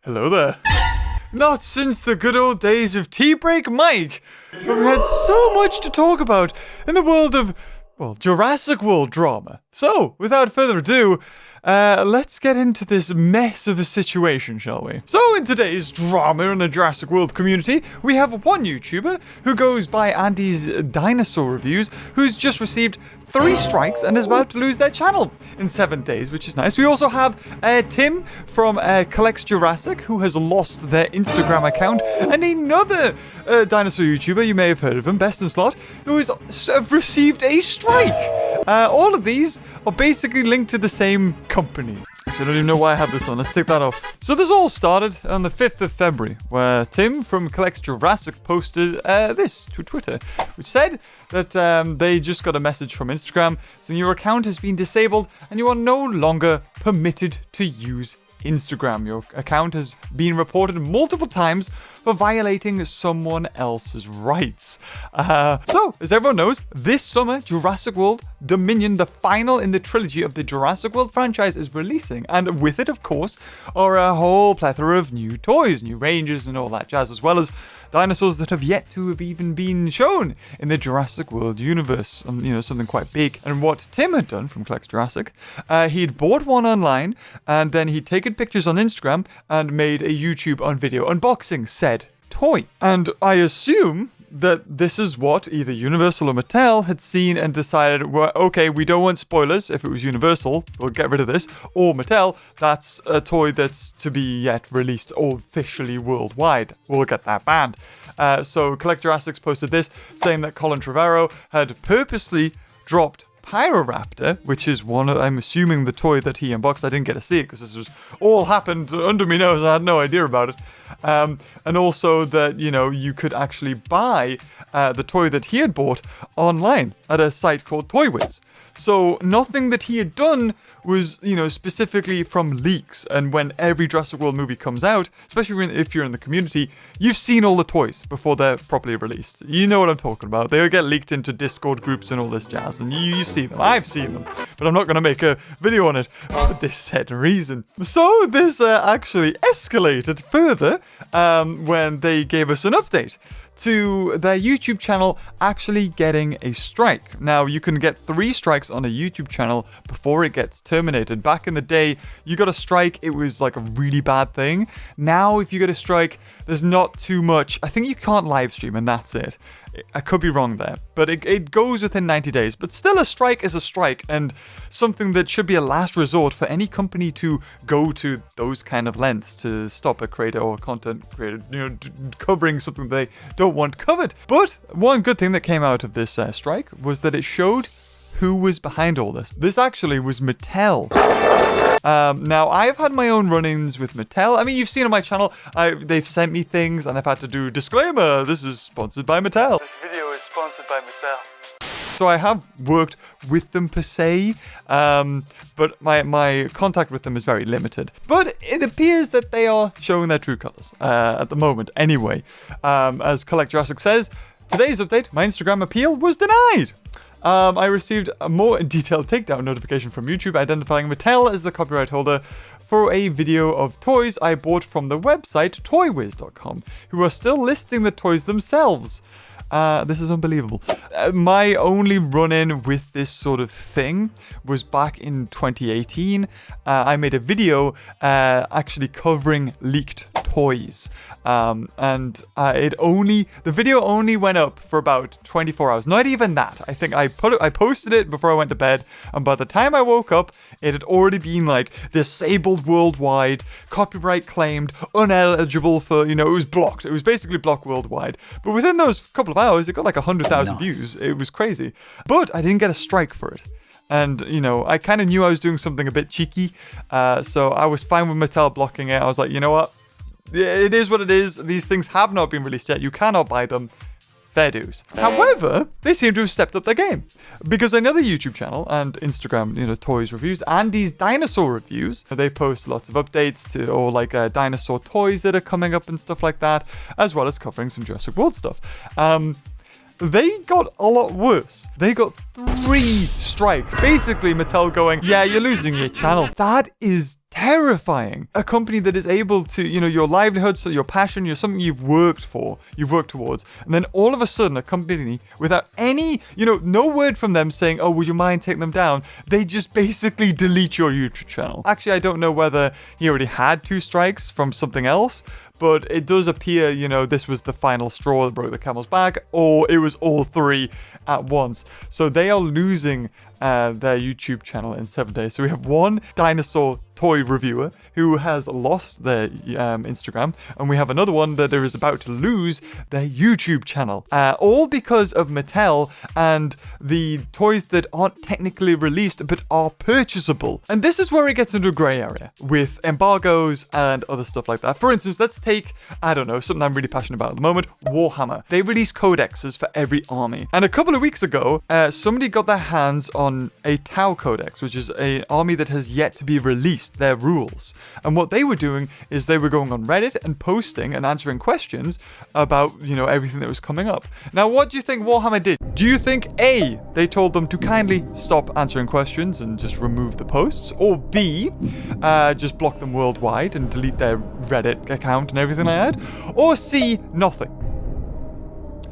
Hello there. Not since the good old days of Tea Break Mike, but we had so much to talk about in the world of, well, Jurassic World drama. So, without further ado, let's get into this mess of a situation, shall we? So, in today's drama in the Jurassic World community, we have one YouTuber who goes by Andy's Dinosaur Reviews, who's just received 3 strikes and is about to lose their channel in 7 days, which is nice. We also have Tim from Collects Jurassic, who has lost their Instagram account, and another dinosaur YouTuber, you may have heard of him, Best in Slot, who has received a strike. All of these are basically linked to the same company. Actually, I don't even know why I have this on. Let's take that off. So this all started on the 5th of February, where Tim from Collects Jurassic posted this to Twitter, which said that they just got a message from Instagram saying your account has been disabled and you are no longer permitted to use Instagram. Your account has been reported multiple times for violating someone else's rights. So, as everyone knows, this summer, Jurassic World Dominion, the final in the trilogy of the Jurassic World franchise, is releasing. And with it, of course, are a whole plethora of new toys, new ranges, and all that jazz, as well as dinosaurs that have yet to have even been shown in the Jurassic World universe. Something quite big. And what Tim had done from Collects Jurassic, he'd bought one online, and then he'd taken pictures on Instagram and made a YouTube on video unboxing said toy. And I assume that this is what either Universal or Mattel had seen and decided, well, okay, we don't want spoilers. If it was Universal, we'll get rid of this. Or Mattel, that's a toy that's to be yet released officially worldwide. We'll get that banned. So Collect Jurassic's posted this, saying that Colin Trevorrow had purposely dropped Pyroraptor, which is one of, I'm assuming, the toy that he unboxed. I didn't get to see it because this was all happened under my nose. I had no idea about it. And also that, you could actually buy the toy that he had bought online at a site called ToyWiz. So nothing that he had done was, specifically from leaks. And when every Jurassic World movie comes out, especially if you're in the community, you've seen all the toys before they're properly released. You know what I'm talking about. They get leaked into Discord groups and all this jazz, and you see them. I've seen them, but I'm not going to make a video on it for this said reason. So this actually escalated further when they gave us an update to their YouTube channel actually getting a strike. Now, you can get 3 strikes on a YouTube channel before it gets terminated. Back in the day, you got a strike, it was like a really bad thing. Now, if you get a strike, there's not too much. I think you can't live stream and that's it. I could be wrong there, but it goes within 90 days. But still, a strike is a strike, and something that should be a last resort for any company to go to those kind of lengths to stop a creator or content creator, covering something they don't want covered. But one good thing that came out of this strike was that it showed who was behind all this. This actually was Mattel. Now, I've had my own run-ins with Mattel. I mean, you've seen on my channel, they've sent me things and I've had to do disclaimer, this is sponsored by Mattel. This video is sponsored by Mattel. So I have worked with them per se, but my contact with them is very limited. But it appears that they are showing their true colors at the moment anyway. As Collect Jurassic says, today's update, my Instagram appeal was denied. I received a more detailed takedown notification from YouTube identifying Mattel as the copyright holder for a video of toys I bought from the website toywiz.com, who are still listing the toys themselves. This is unbelievable. My only run-in with this sort of thing was back in 2018. I made a video actually covering leaked toys. The video only went up for about 24 hours. Not even that. I think I posted it before I went to bed, and by the time I woke up, it had already been disabled worldwide, copyright claimed, uneligible for, it was blocked. It was basically blocked worldwide. But within those couple of hours, it got 100,000 views. It was crazy. But I didn't get a strike for it. And, I kind of knew I was doing something a bit cheeky. So I was fine with Mattel blocking it. I was like, you know what? It is what it is. These things have not been released yet. You cannot buy them. Fair dues. However, they seem to have stepped up their game. Because another YouTube channel and Instagram, toys reviews, Andy's Dinosaur Reviews, they post lots of updates to all dinosaur toys that are coming up and stuff like that, as well as covering some Jurassic World stuff. They got a lot worse. They got 3 strikes. Basically, Mattel going, yeah, you're losing your channel. That is terrifying. A company that is able to, your livelihood, so your passion, you're something you've worked for, you've worked towards, and then all of a sudden a company without any, no word from them saying, oh, would you mind taking them down? They just basically delete your YouTube channel. Actually, I don't know whether he already had 2 strikes from something else, but it does appear, this was the final straw that broke the camel's back, or it was all 3 at once. So they are losing their YouTube channel in 7 days. So we have one dinosaur toy reviewer who has lost their Instagram, and we have another one that is about to lose their YouTube channel. All because of Mattel and the toys that aren't technically released but are purchasable. And this is where it gets into a grey area with embargoes and other stuff like that. For instance, let's take, I don't know, something I'm really passionate about at the moment, Warhammer. They release codexes for every army. And a couple of weeks ago, somebody got their hands on a Tau codex, which is an army that has yet to be released, their rules. And what they were doing is they were going on Reddit and posting and answering questions about, everything that was coming up. Now, what do you think Warhammer did? Do you think A, they told them to kindly stop answering questions and just remove the posts? Or B, just block them worldwide and delete their Reddit account and everything like that? Or C, nothing?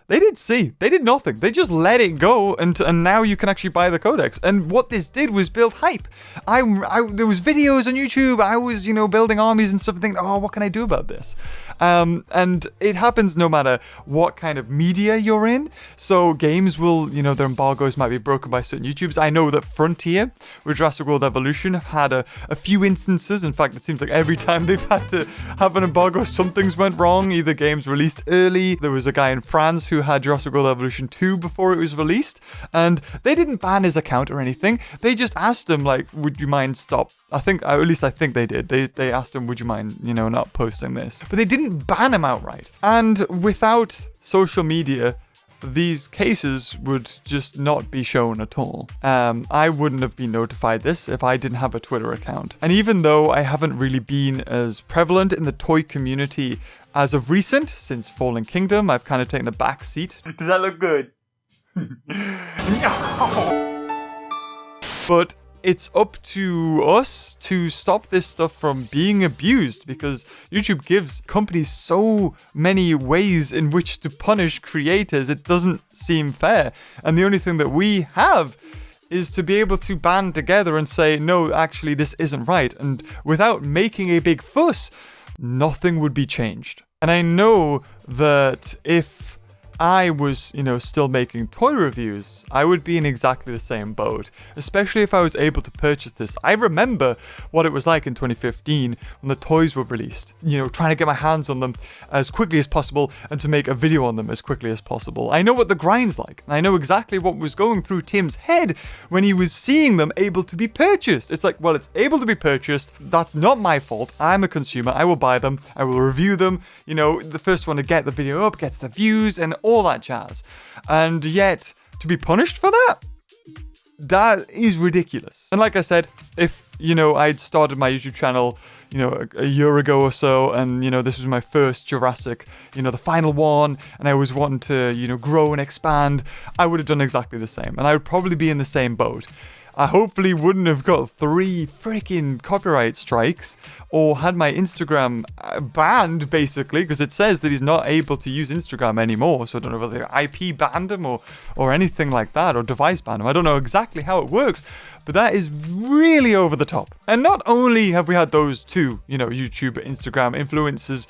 They did C. They did nothing. They just let it go, and now you can actually buy the codex. And what this did was build hype. There was videos on YouTube. I was, building armies and stuff, and thinking, oh, what can I do about this? And it happens no matter what kind of media you're in. So games will, their embargoes might be broken by certain YouTubers. I know that Frontier with Jurassic World Evolution had a few instances. In fact, it seems like every time they've had to have an embargo, something's went wrong. Either games released early. There was a guy in France who had Jurassic World Evolution 2 before it was released, and they didn't ban his account or anything. They just asked him, like, would you mind stop? I think they did. They asked him, would you mind, not posting this? But they didn't ban him outright. And without social media, these cases would just not be shown at all. I wouldn't have been notified this if I didn't have a Twitter account. And even though I haven't really been as prevalent in the toy community as of recent, since Fallen Kingdom, I've kind of taken a back seat. Does that look good? But it's up to us to stop this stuff from being abused, because YouTube gives companies so many ways in which to punish creators. It doesn't seem fair. And the only thing that we have is to be able to band together and say, no, actually, this isn't right. And without making a big fuss, nothing would be changed. And I know that if I was, still making toy reviews, I would be in exactly the same boat, especially if I was able to purchase this. I remember what it was like in 2015 when the toys were released, trying to get my hands on them as quickly as possible and to make a video on them as quickly as possible. I know what the grind's like, and I know exactly what was going through Tim's head when he was seeing them able to be purchased. It's like, well, it's able to be purchased. That's not my fault. I'm a consumer. I will buy them. I will review them. The first one to get the video up gets the views and all that jazz. And yet, to be punished for that is ridiculous. And like I said, if, I'd started my YouTube channel, a year ago or so, and, this was my first Jurassic, the final one, and I was wanting to, grow and expand, I would have done exactly the same. And I would probably be in the same boat. I hopefully wouldn't have got 3 freaking copyright strikes or had my Instagram banned, basically, because it says that he's not able to use Instagram anymore. So I don't know whether IP banned him or anything like that, or device banned him. I don't know exactly how it works, but that is really over the top. And not only have we had those 2, YouTube, Instagram influencers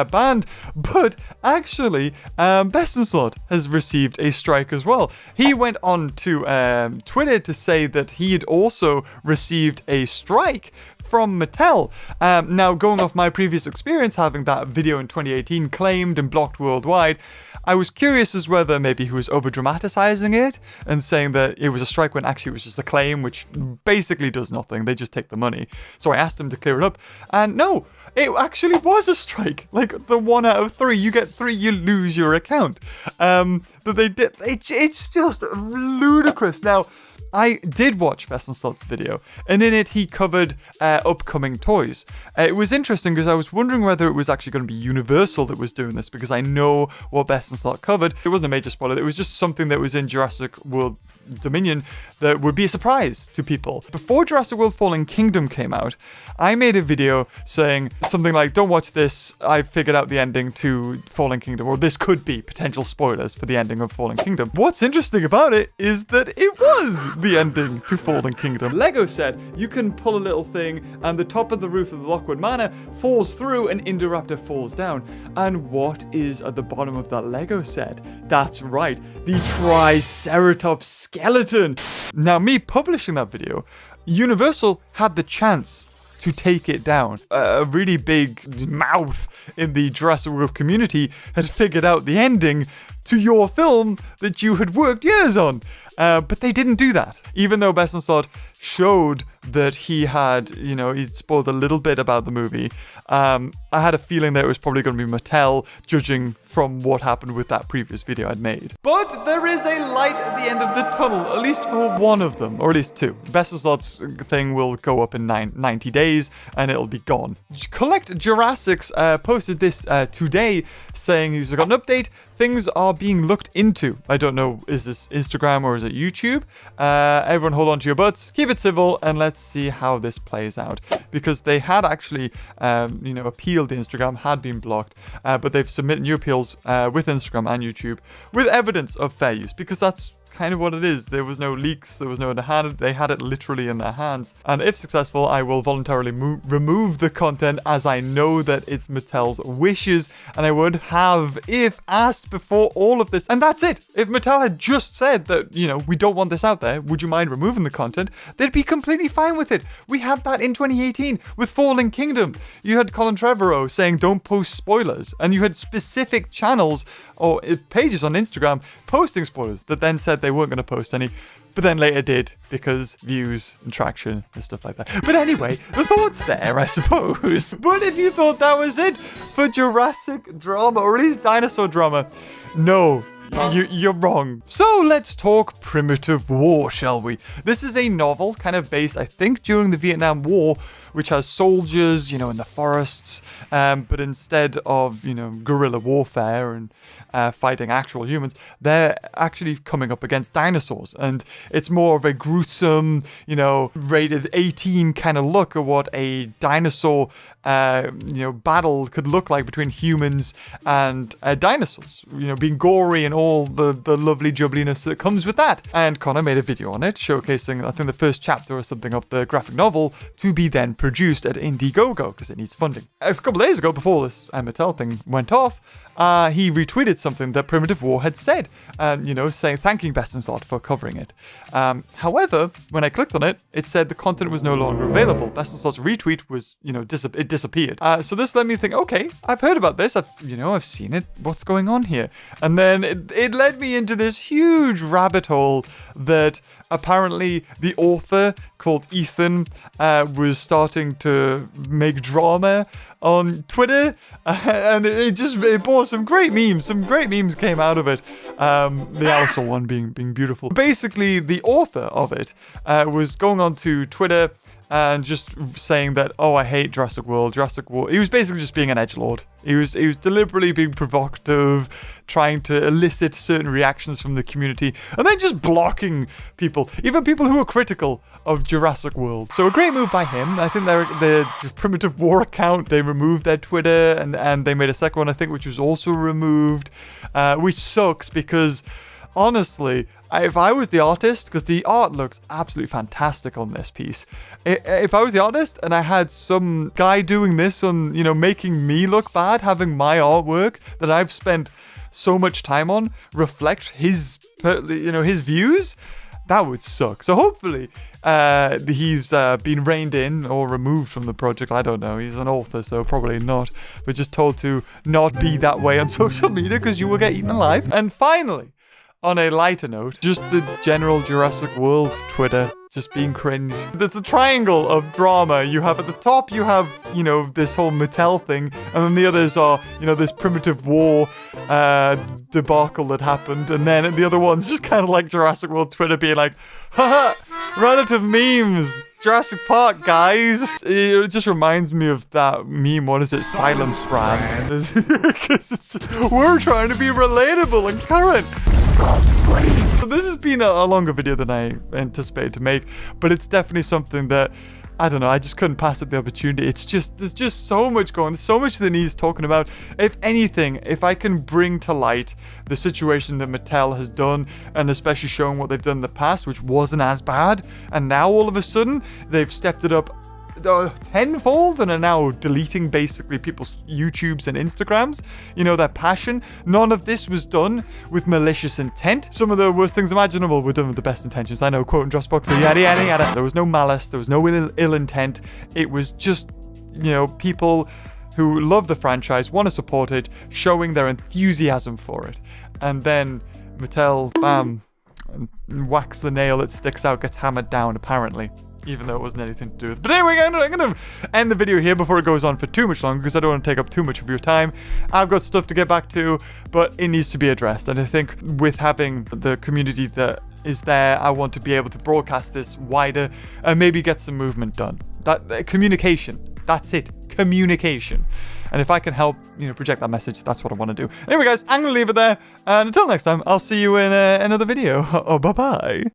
banned, but actually, Best in Slot has received a strike as well. He went on to Twitter to say that he had also received a strike from Mattel. Now, going off my previous experience, having that video in 2018 claimed and blocked worldwide, I was curious as whether maybe he was over-dramatizing it and saying that it was a strike when actually it was just a claim, which basically does nothing. They just take the money. So I asked him to clear it up, and no, it actually was a strike. Like, the 1 out of 3, you get 3, you lose your account. That they did. It's just ludicrous. Now, I did watch Best in Slot's video, and in it he covered upcoming toys. It was interesting because I was wondering whether it was actually going to be Universal that was doing this, because I know what Best in Slot covered. It wasn't a major spoiler. It was just something that was in Jurassic World Dominion that would be a surprise to people. Before Jurassic World Fallen Kingdom came out, I made a video saying something like, don't watch this, I've figured out the ending to Fallen Kingdom, or this could be potential spoilers for the ending of Fallen Kingdom. What's interesting about it is that it was the ending to Fallen Kingdom. Lego said you can pull a little thing and the top of the roof of the Lockwood Manor falls through and Indoraptor falls down. And what is at the bottom of that Lego set? That's right, the Triceratops skeleton. Now, me publishing that video, Universal had the chance to take it down. A really big mouth in the Jurassic World community had figured out the ending to your film that you had worked years on. But they didn't do that. Even though Best in Slot showed that he had, he'd spoiled a little bit about the movie, I had a feeling that it was probably going to be Mattel, judging from what happened with that previous video I'd made. But there is a light at the end of the tunnel, at least for one of them, or at least two. Best in Slot's thing will go up in 90 days, and it'll be gone. Collect Jurassics posted this today, saying he's got an update. Things are being looked into. I don't know, is this Instagram or is it YouTube? Everyone hold on to your butts, keep it civil, and let's see how this plays out. Because they had actually, appealed to Instagram, had been blocked, but they've submitted new appeals with Instagram and YouTube with evidence of fair use, because that's kind of what it is. There was no leaks, there was no hand, they had it literally in their hands. And if successful, I will voluntarily remove the content, as I know that it's Mattel's wishes, and I would have if asked before all of this. And that's it. If Mattel had just said that, we don't want this out there, would you mind removing the content, they'd be completely fine with it. We had that in 2018 with Fallen Kingdom. You had Colin Trevorrow saying don't post spoilers, and you had specific channels or pages on Instagram posting spoilers that then said they weren't going to post any, but then later did, because views and traction and stuff like that. But anyway, the thought's there, I suppose. But if you thought that was it for Jurassic drama, or at least dinosaur drama, no, you're wrong. So let's talk Primitive War, shall we? This is a novel kind of based, I think, during the Vietnam War, which has soldiers, in the forests, but instead of, guerrilla warfare and fighting actual humans, they're actually coming up against dinosaurs. And it's more of a gruesome, rated 18 kind of look at what a dinosaur, battle could look like between humans and dinosaurs, being gory and all the lovely jubbliness that comes with that. And Connor made a video on it, showcasing, I think, the first chapter or something of the graphic novel to be then produced at Indiegogo, because it needs funding. A couple of days ago, before this Mattel thing went off, he retweeted something that Primitive War had said, saying, thanking Best in Slot for covering it. However, when I clicked on it, it said the content was no longer available. Best in Slot's retweet was, it disappeared. So this led me to think, okay, I've heard about this. I've seen it. What's going on here? And then it led me into this huge rabbit hole that apparently the author called Ethan was starting to make drama on Twitter, and it bore some great memes. Some great memes came out of it. The Allosaur one being beautiful. Basically, the author of it was going on to Twitter and just saying that, oh, I hate Jurassic World. He was basically just being an edgelord. He was deliberately being provocative, trying to elicit certain reactions from the community, and then just blocking people, even people who are critical of Jurassic World. So a great move by him. I think their Primitive War account, they removed their Twitter, and they made a second one, I think, which was also removed, which sucks because, honestly, if I was the artist, because the art looks absolutely fantastic on this piece, if I was the artist and I had some guy doing this on, making me look bad, having my artwork that I've spent so much time on reflect his views, that would suck. So hopefully he's been reined in or removed from the project. I don't know. He's an author, so probably not. But just told to not be that way on social media because you will get eaten alive. And finally, on a lighter note, just the general Jurassic World Twitter. just being cringe. There's a triangle of drama. You have at the top, you have, you know, this whole Mattel thing, and then the others are, you know, this primitive war debacle that happened, and then the other one's just kind of like Jurassic World Twitter being like, haha, relative memes. Jurassic Park, guys. It just reminds me of that meme. What is it? Silent Strand. Because we're trying to be relatable and current. So this has been a longer video than I anticipated to make, but it's definitely something that, I don't know, I just couldn't pass up the opportunity. It's just, there's just so much going, so much that needs talking about. If anything, if I can bring to light the situation that Mattel has done, and especially showing what they've done in the past, which wasn't as bad, and now all of a sudden, they've stepped it up tenfold and are now deleting basically people's YouTubes and Instagrams, you know, their passion. None of this was done with malicious intent. Some of the worst things imaginable were done with the best intentions. I know, quote and Dropbox for yada yada yada. There was no malice, there was no ill intent. It was just, you know, people who love the franchise, want to support it, showing their enthusiasm for it. And then Mattel, bam, whacks the nail that sticks out, gets hammered down apparently. Even though it wasn't anything to do with it. But anyway, I'm going to end the video here before it goes on for too much longer, because I don't want to take up too much of your time. I've got stuff to get back to, but it needs to be addressed. And I think with having the community that is there, I want to be able to broadcast this wider and maybe get some movement done. That communication. That's it. Communication. And if I can help, you know, project that message, that's what I want to do. Anyway, guys, I'm going to leave it there. And until next time, I'll see you in another video. Oh, bye-bye.